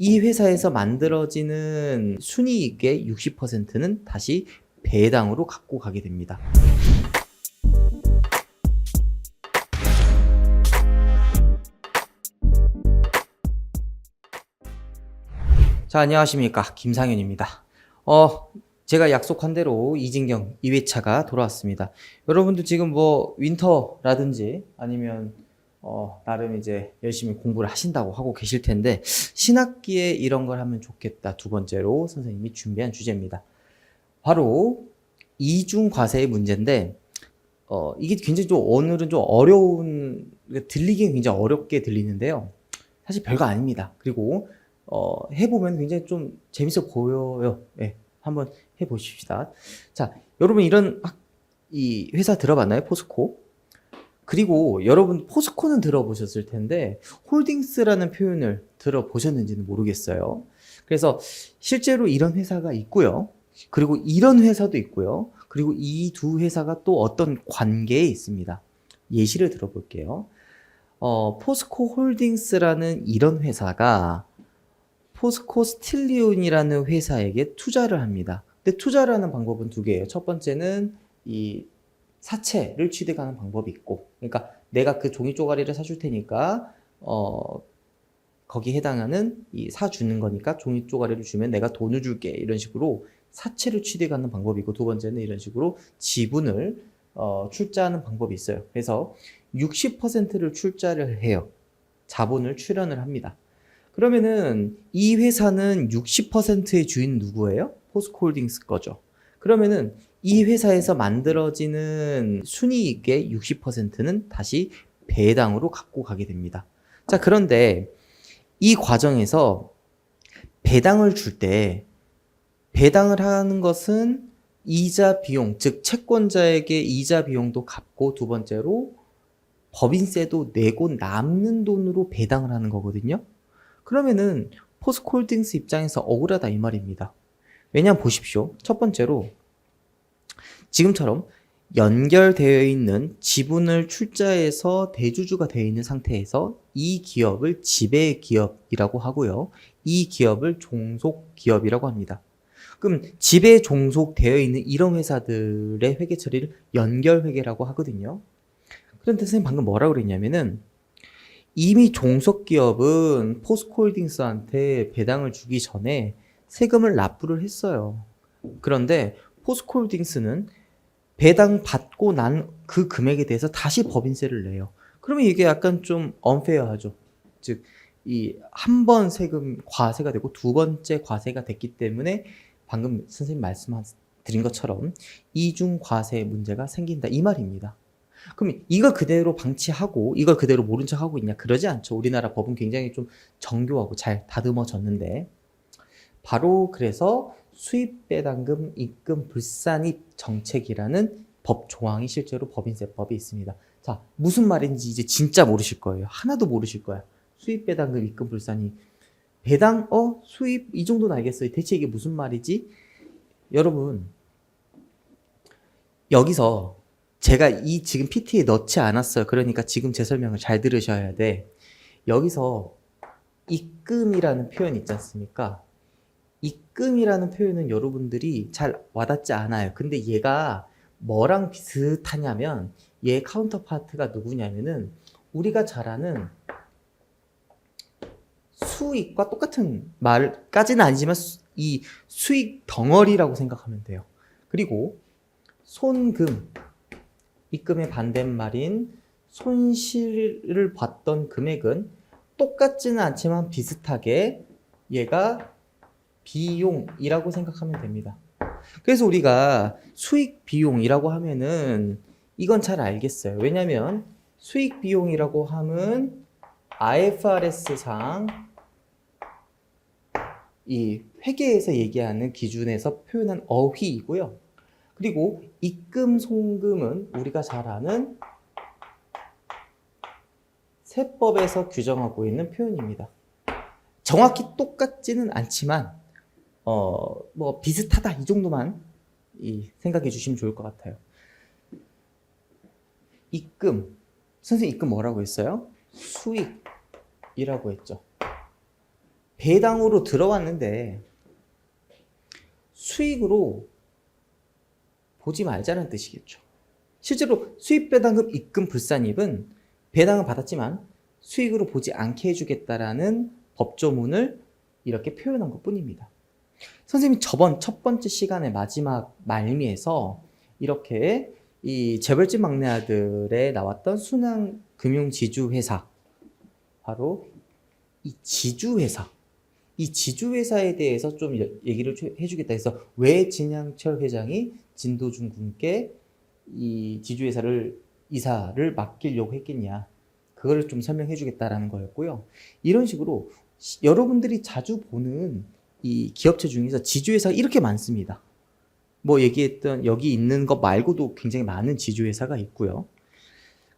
이 회사에서 만들어지는 순이익의 60%는 다시 배당으로 갖고 가게 됩니다. 자, 안녕하십니까. 김상현입니다. 제가 약속한 대로 이진경 2회차가 돌아왔습니다. 여러분도 지금 뭐 윈터라든지 아니면 나름 이제 열심히 공부를 하신다고 하고 계실 텐데, 신학기에 이런 걸 하면 좋겠다. 두 번째로 선생님이 준비한 주제입니다. 바로 이중 과세의 문제인데, 이게 굉장히 좀 오늘은 좀 들리긴 굉장히 어렵게 들리는데요. 사실 별거 아닙니다. 그리고 해보면 굉장히 좀 재밌어 보여요. 네, 한번 해보십시다. 자, 여러분 이 회사 들어봤나요? 포스코? 그리고 여러분 포스코는 들어보셨을 텐데 홀딩스라는 표현을 들어보셨는지는 모르겠어요. 그래서 실제로 이런 회사가 있고요. 그리고 이런 회사도 있고요. 그리고 이 두 회사가 또 어떤 관계에 있습니다. 예시를 들어볼게요. 포스코 홀딩스라는 이런 회사가 포스코 스틸리온이라는 회사에게 투자를 합니다. 근데 투자를 하는 방법은 두 개예요. 첫 번째는 이 사채를 취득하는 방법이 있고, 그러니까 내가 그 종이 쪼가리를 사줄 테니까 거기에 해당하는 이 사주는 거니까 종이 쪼가리를 주면 내가 돈을 줄게, 이런 식으로 사채를 취득하는 방법이고, 두 번째는 이런 식으로 지분을 출자하는 방법이 있어요. 그래서 60%를 출자를 해요. 자본을 출연을 합니다. 그러면은 이 회사는 60%의 주인 누구예요? 포스코홀딩스 거죠. 그러면은 이 회사에서 만들어지는 순이익의 60%는 다시 배당으로 갖고 가게 됩니다. 자, 그런데 이 과정에서 배당을 줄 때 배당을 하는 것은 이자 비용, 즉 채권자에게 이자 비용도 갚고, 두 번째로 법인세도 내고 남는 돈으로 배당을 하는 거거든요. 그러면은 포스코홀딩스 입장에서 억울하다 이 말입니다. 왜냐하면 보십시오. 첫 번째로 지금처럼 연결되어 있는 지분을 출자해서 대주주가 되어 있는 상태에서 이 기업을 지배 기업이라고 하고요. 이 기업을 종속 기업이라고 합니다. 그럼 지배 종속되어 있는 이런 회사들의 회계 처리를 연결 회계라고 하거든요. 그런데 선생님 방금 뭐라고 그랬냐면은 이미 종속기업은 포스코홀딩스한테 배당을 주기 전에 세금을 납부를 했어요. 그런데 포스코홀딩스는 배당 받고 난 그 금액에 대해서 다시 법인세를 내요. 그러면 이게 약간 좀 unfair하죠. 즉, 이 한 번 세금 과세가 되고 두 번째 과세가 됐기 때문에 방금 선생님 말씀드린 것처럼 이중 과세 문제가 생긴다 이 말입니다. 그럼 이걸 그대로 방치하고 이걸 그대로 모른 척하고 있냐? 그러지 않죠. 우리나라 법은 굉장히 좀 정교하고 잘 다듬어졌는데, 바로 그래서 수입배당금 입금 불산입 정책이라는 법 조항이 실제로 법인세법에 있습니다. 자, 무슨 말인지 이제 진짜 모르실 거예요. 하나도 모르실 거야. 수입배당금 입금 불산입. 배당, 수입, 이 정도는 알겠어요. 대체 이게 무슨 말이지? 여러분, 여기서 제가 지금 PT에 넣지 않았어요. 그러니까 지금 제 설명을 잘 들으셔야 돼. 여기서 입금이라는 표현 있지 않습니까? 입금이라는 표현은 여러분들이 잘 와닿지 않아요. 근데 얘가 뭐랑 비슷하냐면, 얘 카운터파트가 누구냐면은 우리가 잘 아는 수익과 똑같은 말까지는 아니지만 이 수익 덩어리라고 생각하면 돼요. 그리고 손금, 입금의 반대말인 손실을 봤던 금액은 똑같지는 않지만 비슷하게 얘가 비용이라고 생각하면 됩니다. 그래서 우리가 수익 비용이라고 하면은 이건 잘 알겠어요. 왜냐면 수익 비용이라고 하면 IFRS상 이 회계에서 얘기하는 기준에서 표현한 어휘이고요. 그리고 입금, 송금은 우리가 잘 아는 세법에서 규정하고 있는 표현입니다. 정확히 똑같지는 않지만 뭐 비슷하다 이 정도만 생각해 주시면 좋을 것 같아요. 입금, 선생님 입금 뭐라고 했어요? 수익이라고 했죠. 배당으로 들어왔는데 수익으로 보지 말자는 뜻이겠죠. 실제로 수입배당금 입금 불산입은 배당을 받았지만 수익으로 보지 않게 해주겠다라는 법조문을 이렇게 표현한 것 뿐입니다. 선생님이 저번 첫 번째 시간의 마지막 말미에서 이렇게 이 재벌집 막내 아들에 나왔던 순환금융지주회사, 바로 이 지주회사, 이 지주회사에 대해서 좀 얘기를 해주겠다 해서 왜 진양철 회장이 진도준 군께 이 지주회사를 이사를 맡기려고 했겠냐, 그걸 좀 설명해 주겠다라는 거였고요. 이런 식으로 여러분들이 자주 보는 이 기업체 중에서 지주회사가 이렇게 많습니다. 뭐 얘기했던 여기 있는 것 말고도 굉장히 많은 지주회사가 있고요.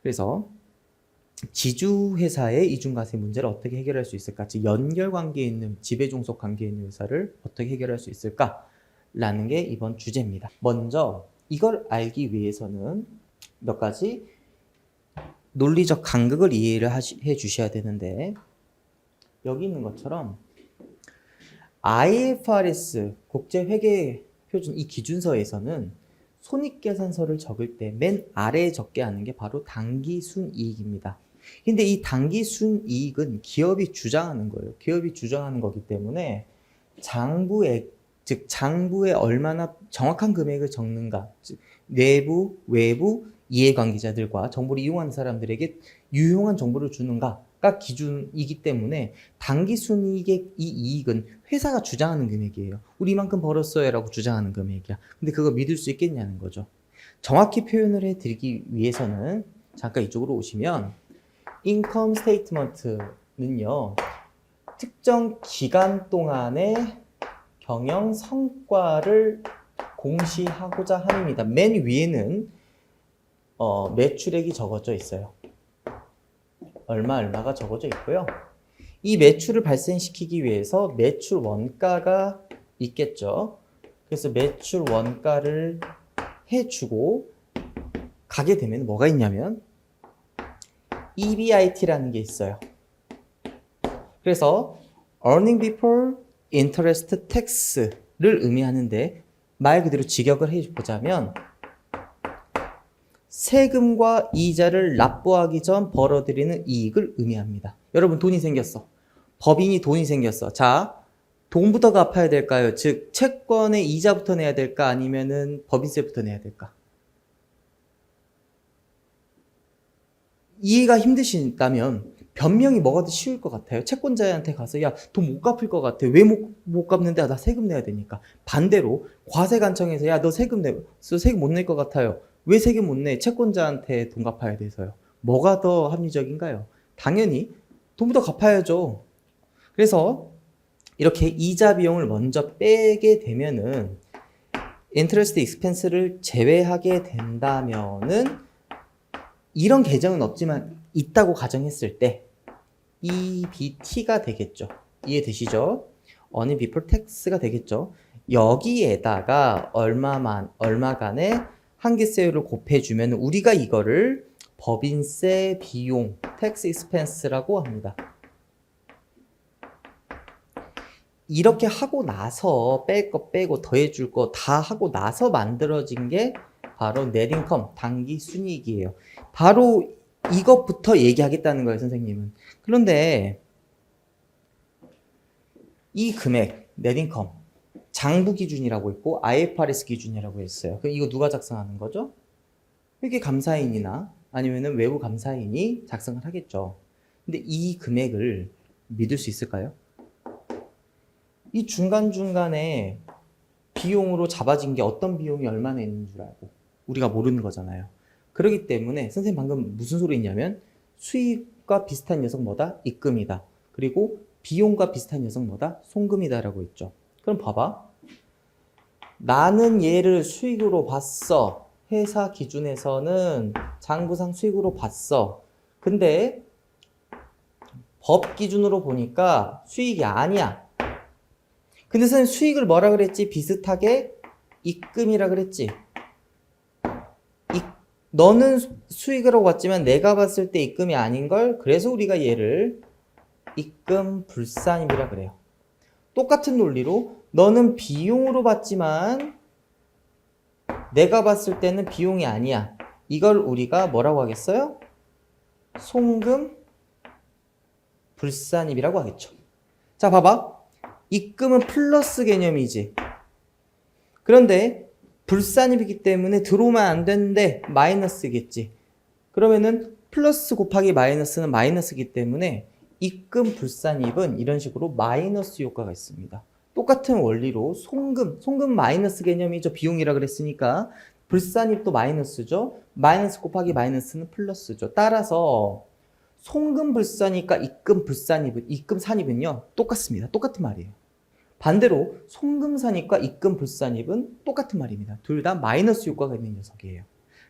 그래서 지주회사의 이중과세 문제를 어떻게 해결할 수 있을까? 즉 연결관계에 있는, 지배종속 관계에 있는 회사를 어떻게 해결할 수 있을까라는 게 이번 주제입니다. 먼저 이걸 알기 위해서는 몇 가지 논리적 간극을 이해를 해 주셔야 되는데, 여기 있는 것처럼 IFRS 국제회계표준 이 기준서에서는 손익계산서를 적을 때 맨 아래에 적게 하는 게 바로 당기순이익입니다. 근데 이 당기순이익은 기업이 주장하는 거예요. 기업이 주장하는 거기 때문에 장부액, 즉 장부에 얼마나 정확한 금액을 적는가, 즉 내부, 외부 이해관계자들과 정보를 이용하는 사람들에게 유용한 정보를 주는가가 기준이기 때문에 당기순이익의 이 이익은 회사가 주장하는 금액이에요. 우리 이만큼 벌었어요 라고 주장하는 금액이야. 근데 그거 믿을 수 있겠냐는 거죠. 정확히 표현을 해드리기 위해서는 잠깐 이쪽으로 오시면 인컴 스테이트먼트는요, 특정 기간 동안의 경영 성과를 공시하고자 함입니다. 맨 위에는 매출액이 적어져 있어요. 얼마가 적어져 있고요. 이 매출을 발생시키기 위해서 매출 원가가 있겠죠. 그래서 매출 원가를 해주고 가게 되면 뭐가 있냐면 EBIT라는 게 있어요. 그래서 Earning Before Interest Tax를 의미하는데, 말 그대로 직역을 해보자면 세금과 이자를 납부하기 전 벌어들이는 이익을 의미합니다. 여러분 돈이 생겼어. 법인이 돈이 생겼어. 자, 돈부터 갚아야 될까요? 즉 채권의 이자부터 내야 될까? 아니면은 법인세부터 내야 될까? 이해가 힘드신다면 변명이 뭐가 더 쉬울 것 같아요? 채권자한테 가서 야, 돈 못 갚을 것 같아. 왜 못 갚는데? 나 세금 내야 되니까. 반대로 과세관청에서 야, 너 세금 못 낼 것 같아요. 왜 세금 못 내? 채권자한테 돈 갚아야 돼서요. 뭐가 더 합리적인가요? 당연히 돈부터 갚아야죠. 그래서 이렇게 이자 비용을 먼저 빼게 되면은 인트레스트 익스펜스를 제외하게 된다면은 이런 계정은 없지만 있다고 가정했을 때 EBT가 되겠죠. 이해되시죠? Earning Before Tax가 되겠죠. 여기에다가 얼마간의 한계세율을 곱해주면 우리가 이거를 법인세 비용, tax expense라고 합니다. 이렇게 하고 나서 뺄 거 빼고 더해줄 거 다 하고 나서 만들어진 게 바로 net income, 당기 순이익이에요. 바로 이것부터 얘기하겠다는 거예요, 선생님은. 그런데 이 금액, net income, 장부 기준이라고 있고 IFRS 기준이라고 했어요. 그럼 이거 누가 작성하는 거죠? 회계감사인이나 아니면은 외부 감사인이 작성을 하겠죠. 근데 이 금액을 믿을 수 있을까요? 이 중간중간에 비용으로 잡아진 게 어떤 비용이 얼마나 있는 줄 알고 우리가 모르는 거잖아요. 그렇기 때문에 선생님 방금 무슨 소리 했냐면 수익과 비슷한 녀석 뭐다? 입금이다. 그리고 비용과 비슷한 녀석 뭐다? 송금이다 라고 했죠. 그럼 봐봐. 나는 얘를 수익으로 봤어. 회사 기준에서는 장부상 수익으로 봤어. 근데 법 기준으로 보니까 수익이 아니야. 근데 선생님 수익을 뭐라 그랬지? 비슷하게 입금이라 그랬지. 너는 수익으로 봤지만 내가 봤을 때 입금이 아닌걸? 그래서 우리가 얘를 입금 불산입이라 그래요. 똑같은 논리로 너는 비용으로 받지만 내가 봤을 때는 비용이 아니야. 이걸 우리가 뭐라고 하겠어요? 송금 불산입이라고 하겠죠. 자, 봐봐. 입금은 플러스 개념이지. 그런데 불산입이기 때문에 들어오면 안 되는데 마이너스겠지. 그러면은 플러스 곱하기 마이너스는 마이너스이기 때문에 입금 불산입은 이런 식으로 마이너스 효과가 있습니다. 똑같은 원리로 송금 마이너스 개념이죠. 비용이라 그랬으니까 불산입도 마이너스죠. 마이너스 곱하기 마이너스는 플러스죠. 따라서 송금 불산입과 입금 산입은요 똑같습니다. 똑같은 말이에요. 반대로 송금 산입과 입금 불산입은 똑같은 말입니다. 둘 다 마이너스 효과가 있는 녀석이에요.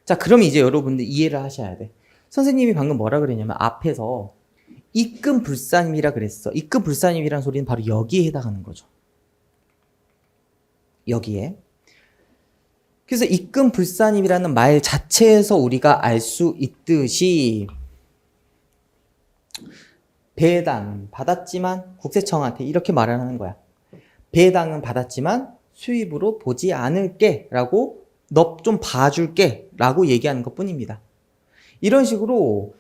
자, 그럼 이제 여러분들 이해를 하셔야 돼. 선생님이 방금 뭐라 그랬냐면 앞에서 입금 불산입이라 그랬어. 입금 불산입이라는 소리는 바로 여기에 해당하는 거죠. 여기에. 그래서 입금 불산입이라는 말 자체에서 우리가 알 수 있듯이 배당 받았지만 국세청한테 이렇게 말을 하는 거야. 배당은 받았지만 수입으로 보지 않을게 라고 너 좀 봐줄게 라고 얘기하는 것 뿐입니다. 이런 식으로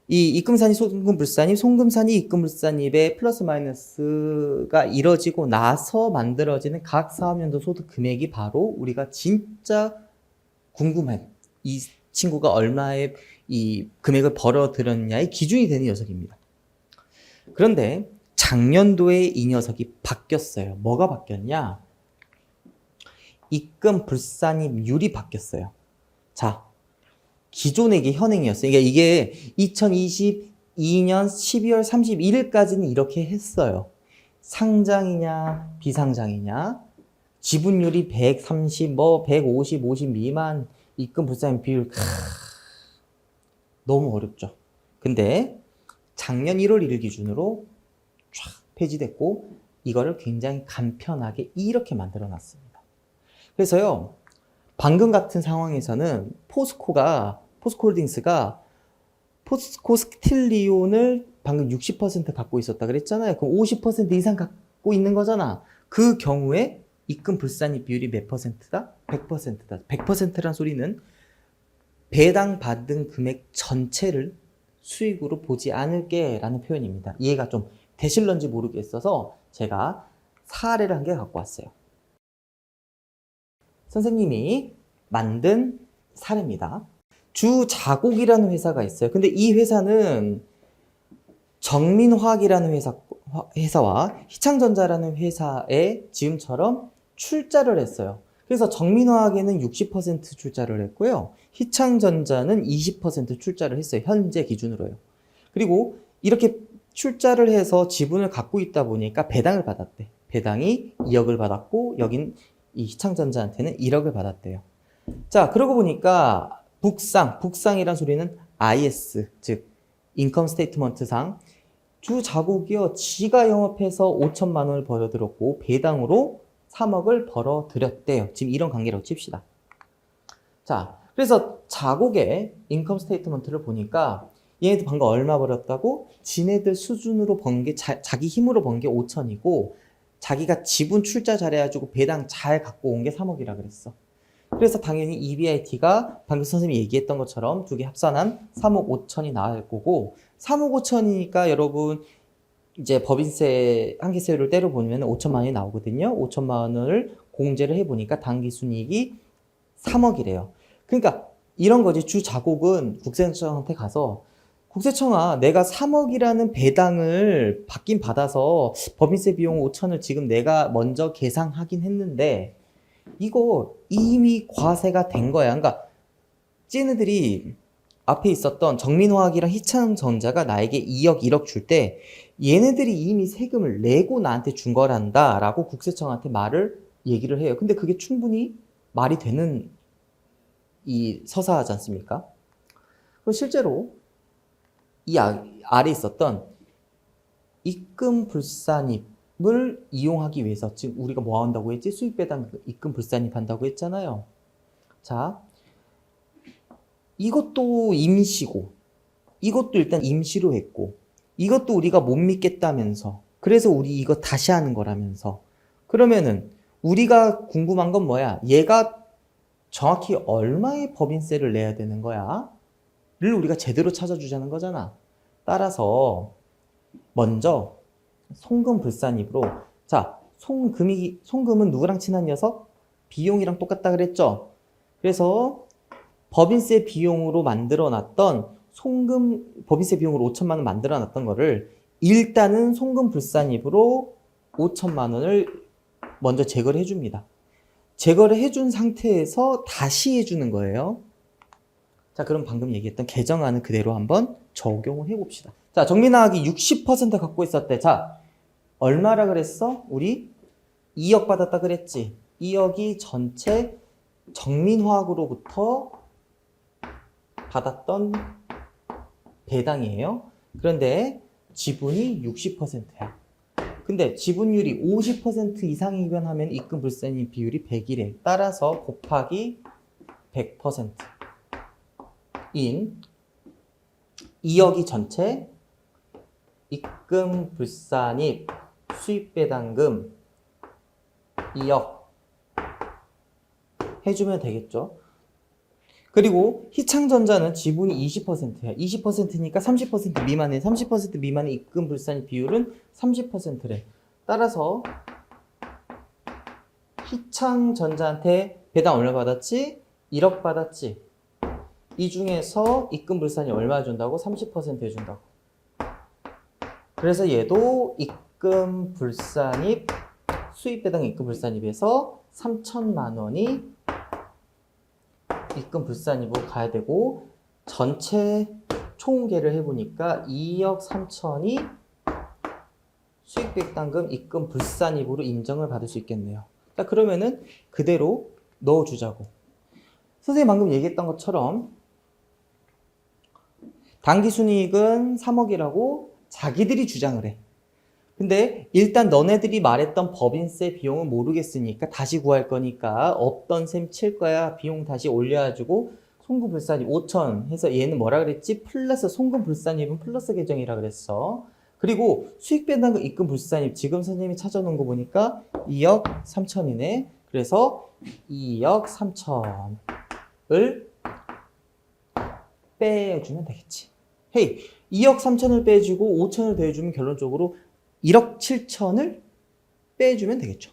이 입금산입, 송금불산입, 송금산입, 입금불산입의 플러스 마이너스가 이뤄지고 나서 만들어지는 각 사업연도 소득 금액이 바로 우리가 진짜 궁금한 이 친구가 얼마의 이 금액을 벌어들였냐의 기준이 되는 녀석입니다. 그런데 작년도에 이 녀석이 바뀌었어요. 뭐가 바뀌었냐? 입금 불산입률이 바뀌었어요. 자, 기존의 게 현행이었어요. 그러니까 이게 2022년 12월 31일까지는 이렇게 했어요. 상장이냐 비상장이냐 지분율이 130, 150, 50 미만 입금 불산입 비율 너무 어렵죠. 근데 작년 1월 1일 기준으로 쫙 폐지됐고 이거를 굉장히 간편하게 이렇게 만들어 놨습니다. 그래서요 방금 같은 상황에서는 포스코홀딩스가 포스코 스틸리온을 방금 60% 갖고 있었다 그랬잖아요. 그럼 50% 이상 갖고 있는 거잖아. 그 경우에 입금 불산입 비율이 몇 퍼센트다? 100%다. 100%란 소리는 배당 받은 금액 전체를 수익으로 보지 않을게 라는 표현입니다. 이해가 좀 되실런지 모르겠어서 제가 사례를 한 개 갖고 왔어요. 선생님이 만든 사례입니다. 주자곡이라는 회사가 있어요. 근데 이 회사는 정민화학이라는 회사와 희창전자라는 회사에 지금처럼 출자를 했어요. 그래서 정민화학에는 60% 출자를 했고요. 희창전자는 20% 출자를 했어요. 현재 기준으로요. 그리고 이렇게 출자를 해서 지분을 갖고 있다 보니까 배당을 받았대. 배당이 2억을 받았고 여긴 이 희창전자한테는 1억을 받았대요. 자, 그러고 보니까 북상이란 소리는 IS, 즉 인컴 스테이트먼트상 주자곡이요. 지가 영업해서 5천만 원을 벌어들였고 배당으로 3억을 벌어들였대요. 지금 이런 관계라고 칩시다. 자, 그래서 자곡의 인컴 스테이트먼트를 보니까 얘네들 방금 얼마 벌었다고? 지네들 수준으로 번 게 자기 힘으로 번 게 5천이고 자기가 지분 출자 잘해가지고 배당 잘 갖고 온 게 3억이라 그랬어. 그래서 당연히 EBIT가 방금 선생님이 얘기했던 것처럼 두 개 합산한 3억 5천이 나올 거고 3억 5천이니까 여러분 이제 법인세 한계세율을 때려보면 5천만 원이 나오거든요. 5천만 원을 공제를 해보니까 당기순이익이 3억이래요. 그러니까 이런 거지. 주자곡은 국세청한테 가서 국세청아 내가 3억이라는 배당을 받긴 받아서 법인세 비용 5천을 지금 내가 먼저 계상하긴 했는데 이거 이미 과세가 된 거야. 그러니까 쟤네들이 앞에 있었던 정민화학이랑 희창전자가 나에게 2억, 1억 줄 때 얘네들이 이미 세금을 내고 나한테 준 거란다 라고 국세청한테 얘기를 해요. 근데 그게 충분히 말이 되는 이 서사하지 않습니까? 그럼 실제로 이 아래 있었던 입금 불산입을 이용하기 위해서 지금 우리가 뭐 한다고 했지? 수익배당 입금 불산입 한다고 했잖아요. 자, 이것도 임시고 이것도 일단 임시로 했고 이것도 우리가 못 믿겠다면서 그래서 우리 이거 다시 하는 거라면서. 그러면은 우리가 궁금한 건 뭐야? 얘가 정확히 얼마의 법인세를 내야 되는 거야? 를 우리가 제대로 찾아주자는 거잖아. 따라서 먼저 송금불산입으로, 자, 송금은 누구랑 친한 녀석? 비용이랑 똑같다 그랬죠? 그래서 법인세 비용으로 만들어 놨던 법인세 비용으로 5천만 원 만들어 놨던 거를 일단은 송금불산입으로 5천만 원을 먼저 제거를 해줍니다. 제거를 해준 상태에서 다시 해주는 거예요. 자, 그럼 방금 얘기했던 개정안은 그대로 한번 적용을 해봅시다. 자, 정리나가기 60% 갖고 있었대. 자, 얼마라 그랬어? 우리 2억 받았다 그랬지? 2억이 전체 정민화학으로부터 받았던 배당이에요. 그런데 지분이 60%야. 근데 지분율이 50% 이상이면 하면 입금불산입 비율이 100이래. 따라서 곱하기 100%인 2억이 전체 입금불산입 수입배당금 2억 해주면 되겠죠. 그리고 희창전자는 지분이 20%야. 20%니까 30% 미만에 30% 미만의 입금불산입 비율은 30%래. 따라서 희창전자한테 배당 얼마 받았지? 1억 받았지. 이 중에서 입금불산이 얼마 준다고? 30% 해준다고. 그래서 얘도 입금불산입 수입배당 입금불산입에서 3천만 원이 입금불산입으로 가야 되고, 전체 총계를 해보니까 2억 3천이 수익배당금 입금불산입으로 인정을 받을 수 있겠네요. 자, 그러면은 그대로 넣어주자고. 선생님 방금 얘기했던 것처럼 당기순이익은 3억이라고 자기들이 주장을 해. 근데 일단 너네들이 말했던 법인세 비용은 모르겠으니까 다시 구할 거니까 없던 셈 칠 거야. 비용 다시 올려가지고 송금불산입 5천 해서 얘는 뭐라 그랬지? 플러스 송금불산입은 플러스 계정이라 그랬어. 그리고 수익배당금 입금불산입 지금 선생님이 찾아놓은 거 보니까 2억 3천이네. 그래서 2억 3천을 빼주면 되겠지. 헤이, 2억 3천을 빼주고 5천을 더해주면 결론적으로 1억 7천을 빼주면 되겠죠.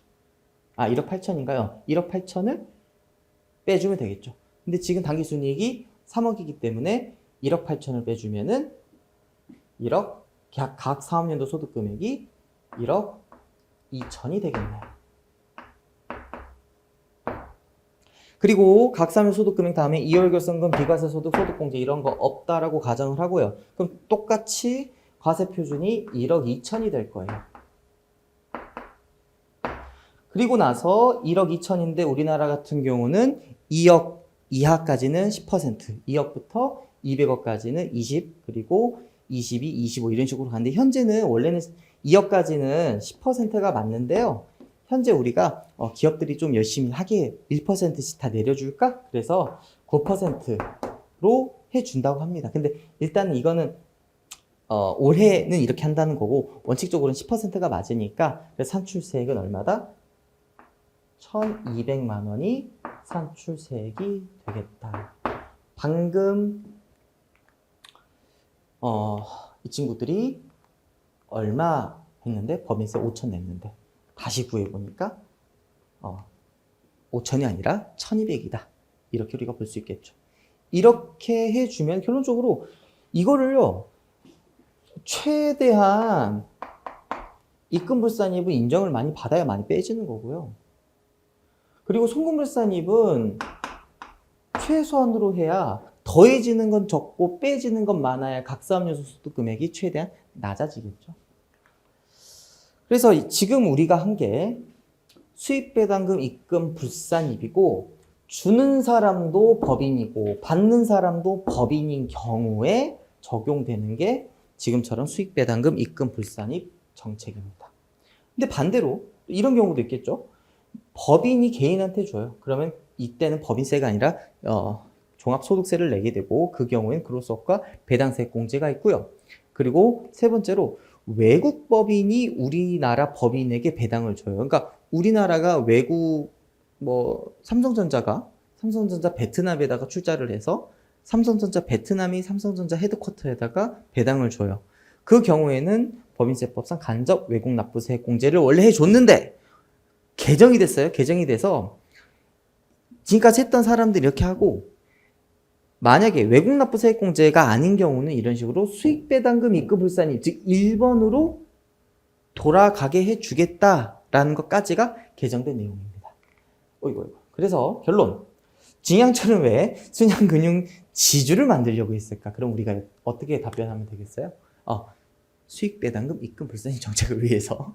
아, 1억 8천인가요? 1억 8천을 빼주면 되겠죠. 근데 지금 당기순이익이 3억이기 때문에 1억 8천을 빼주면은 1억, 각 사업년도 소득금액이 1억 2천이 되겠네요. 그리고 각 사업년 소득금액 다음에 이월결손금, 비과세소득, 소득공제 이런 거 없다라고 가정을 하고요. 그럼 똑같이 과세표준이 1억 2천이 될 거예요. 그리고 나서 1억 2천인데 우리나라 같은 경우는 2억 이하까지는 10%, 2억부터 200억까지는 20, 그리고 22, 25 이런 식으로 가는데 현재는 원래는 2억까지는 10%가 맞는데요. 현재 우리가 기업들이 좀 열심히 하게 1%씩 다 내려줄까? 그래서 9%로 해준다고 합니다. 근데 일단 이거는 올해는 이렇게 한다는 거고 원칙적으로는 10%가 맞으니까 산출세액은 얼마다? 1,200만 원이 산출세액이 되겠다. 방금 이 친구들이 얼마 했는데 법인세 5천 냈는데 다시 구해보니까 5천이 아니라 1,200이다. 이렇게 우리가 볼 수 있겠죠. 이렇게 해주면 결론적으로 이거를요 최대한 입금불산입은 인정을 많이 받아야 많이 빼지는 거고요. 그리고 송금불산입은 최소한으로 해야 더해지는 건 적고 빼지는 건 많아야 각 사업연수 소득 금액이 최대한 낮아지겠죠. 그래서 지금 우리가 한 게 수입배당금 입금불산입이고 주는 사람도 법인이고 받는 사람도 법인인 경우에 적용되는 게 지금처럼 수익배당금 입금불산입 정책입니다. 근데 반대로 이런 경우도 있겠죠. 법인이 개인한테 줘요. 그러면 이때는 법인세가 아니라 종합소득세를 내게 되고 그 경우엔 그로서과 배당세 공제가 있고요. 그리고 세 번째로 외국 법인이 우리나라 법인에게 배당을 줘요. 그러니까 우리나라가 외국 뭐 삼성전자 베트남에다가 출자를 해서 삼성전자 베트남이 삼성전자 헤드쿼터에다가 배당을 줘요. 그 경우에는 법인세법상 간접 외국 납부세 공제를 원래 해줬는데 개정이 됐어요. 개정이 돼서 지금까지 했던 사람들이 이렇게 하고, 만약에 외국 납부세 공제가 아닌 경우는 이런 식으로 수익배당금 입금불산이, 즉 1번으로 돌아가게 해주겠다라는 것까지가 개정된 내용입니다. 어이구. 그래서 결론, 진양철은 왜 순양금융 지주를 만들려고 했을까? 그럼 우리가 어떻게 답변하면 되겠어요? 수익배당금 입금불산 정책을 위해서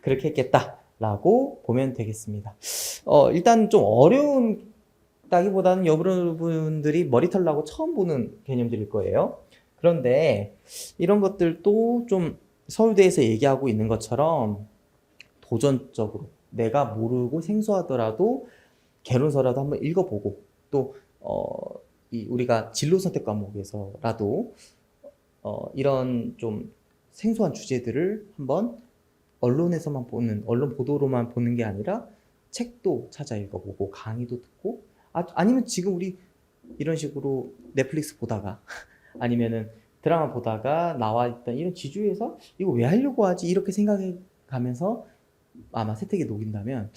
그렇게 했겠다라고 보면 되겠습니다. 일단 좀 어려운 다기보다는 여러분들이 머리털 나고 처음 보는 개념들일 거예요. 그런데 이런 것들도 좀 서울대에서 얘기하고 있는 것처럼 도전적으로 내가 모르고 생소하더라도 개론서라도 한번 읽어보고, 또 우리가 진로 선택 과목에서라도 이런 좀 생소한 주제들을 한번 언론에서만 보는, 언론 보도로만 보는 게 아니라 책도 찾아 읽어보고 강의도 듣고, 아니면 지금 우리 이런 식으로 넷플릭스 보다가 아니면은 드라마 보다가 나와 있던 이런 지주에서 이거 왜 하려고 하지? 이렇게 생각해 가면서 아마 세택에 녹인다면,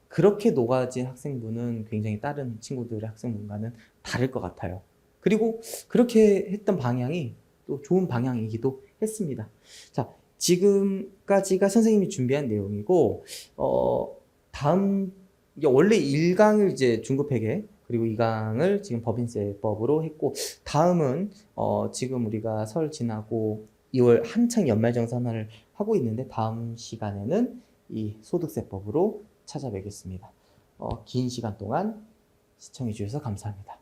그렇게 녹아진 학생부는 굉장히 다른 친구들의 학생부와는 다를 것 같아요. 그리고 그렇게 했던 방향이 또 좋은 방향이기도 했습니다. 자, 지금까지가 선생님이 준비한 내용이고, 다음, 원래 1강을 이제 중급회계, 그리고 2강을 지금 법인세법으로 했고, 다음은 지금 우리가 설 지나고 2월 한창 연말정산을 하고 있는데, 다음 시간에는 이 소득세법으로 찾아뵙겠습니다. 긴 시간 동안 시청해 주셔서 감사합니다.